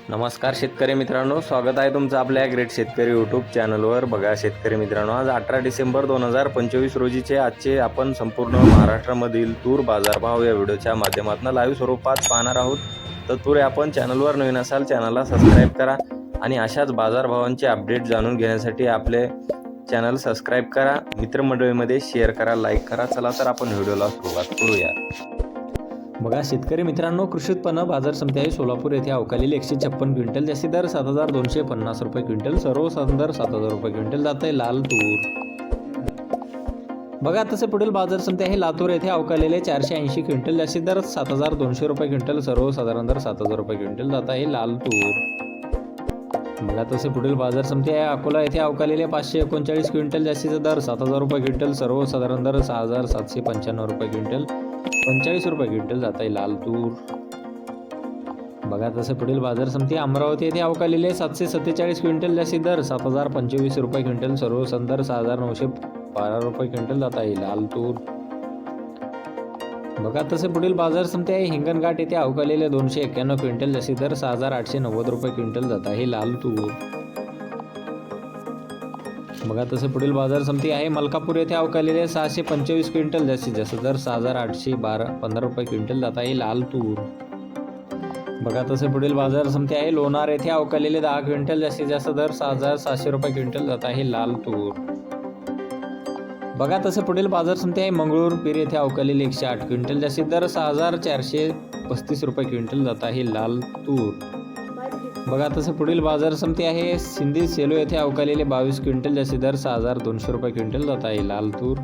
नमस्कार शेतकरी मित्रांनो, स्वागत आहे तुमचं आपल्या ग्रेट शेतकरी यूट्यूब चॅनलवर। बघा शेतकरी मित्रांनो, आज 18 डिसेंबर 2025 रोजीचे आजचे आपण संपूर्ण महाराष्ट्रामधील तूर बाजारभाव या व्हिडिओच्या माध्यमातून लाईव्ह स्वरूपात पाहणार आहोत। तत्पूर्वी आपण चॅनलवर नवीन असाल चॅनलला सबस्क्राईब करा आणि अशाच बाजारभावांचे अपडेट जाणून घेण्यासाठी आपले चॅनल सबस्क्राईब करा, मित्रमंडळीमध्ये शेअर करा, लाईक करा। चला तर आपण व्हिडिओला सुरुवात करूया। बघा शेतकरी मित्रांनो, कृषी उत्पन्न बाजार समिती आहे सोलापूर येथे अवकालेली 156 क्विंटल, जास्तीत दर 7250 रुपये क्विंटल, सर्वसाधारण दर 7000 रुपये क्विंटल जात आहे लाल तूर। बघा तसे पुढील बाजार समिती आहे लातूर येथे अवकालेले 480 क्विंटल, जास्तीत दर 7200 रुपये क्विंटल, सर्वसाधारण दर 7000 रुपये क्विंटल जात आहे लाल तूर। बघा तसे पुढील बाजार समिती आहे अकोला येथे अवकालेले 539 क्विंटल, जास्तीचा दर 7000 रुपये क्विंटल, सर्वसाधारण दर 6795 रुपये क्विंटल, 45 रुपये क्विंटल जात आहे लाल तूर। बघा तसे पुढील बाजार समिती अमरावती येथे अवकालेले 747 क्विंटल, जास्तीत दर 7025 रुपये क्विंटल, सर्वसाधारण दर 6912 रुपये क्विंटल जात आहे लाल तूर। बघा तसे पुढील बाजार समिती आहे हिंगणघाट येथे अवकालेले 291 क्विंटल, जास्तीत दर 6890 रुपये क्विंटल जात आहे लाल तूर। बघा तसे पुढील बाजार समिती आहे मलकापूर येथे अवकालेले 625 क्विंटल, जास्तीत जास्त दर 6815 रुपये क्विंटल जात आहे लाल तूर। बघा तसे पुढील बाजार समिती आहे लोणार येथे अवकालेले 10 क्विंटल, जास्तीत जास्त दर 6700 रुपये क्विंटल जात आहे लाल तूर। बघा तसे पुढील बाजार समिती आहे मंगळूर पीर येथे अवकालेले 108 क्विंटल, जास्तीत दर 6435 रुपये क्विंटल जात आहे लाल तूर। बघा तसे पुढील बाजार समिती आहे सिंधी सेलो येथे अवकालेले 22 क्विंटल, जास्तीत दर 6200 रुपये क्विंटल जात आहे लाल तूर।